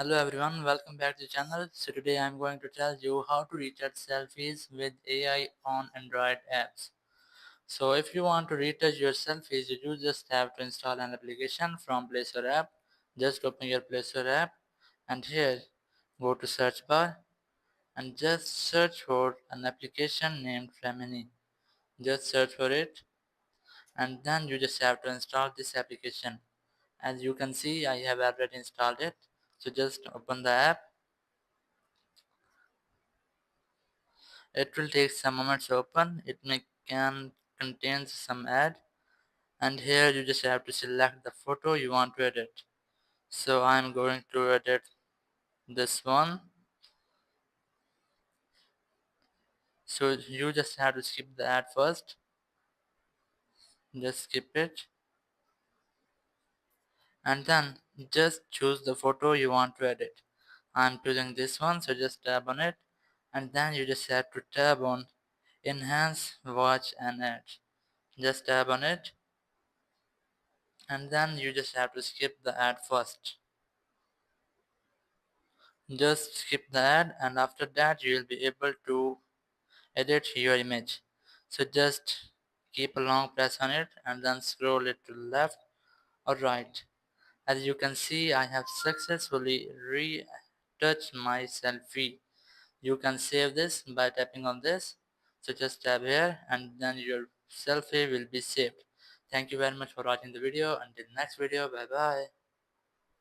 Hello everyone, welcome back to the channel. So today I'm going to tell you how to retouch selfies with AI on Android apps. So if you want to retouch your selfies, you just have to install an application from Play Store app. Just open your Play Store app and here go to search bar and just search for an application named Remini. Just search for it and then you just have to install this application. As you can see, I have already installed it. So just open the app. It will take some moments to open. It may can contain some ad, and here you just have to select the photo you want to edit. So I'm going to edit this one. So you just have to skip the ad first. Just skip it, and then just choose the photo you want to edit. I'm choosing this one, so just tap on it, and then you just have to tap on enhance, watch, and add. Just tap on it, and then you just have to skip the ad first. Just skip the ad, and after that you will be able to edit your image. So just keep a long press on it and then scroll it to left or right. As you can see, I have successfully retouched my selfie. You can save this by tapping on this. So just tap here and then your selfie will be saved. Thank you very much for watching the video. Until next video, bye bye.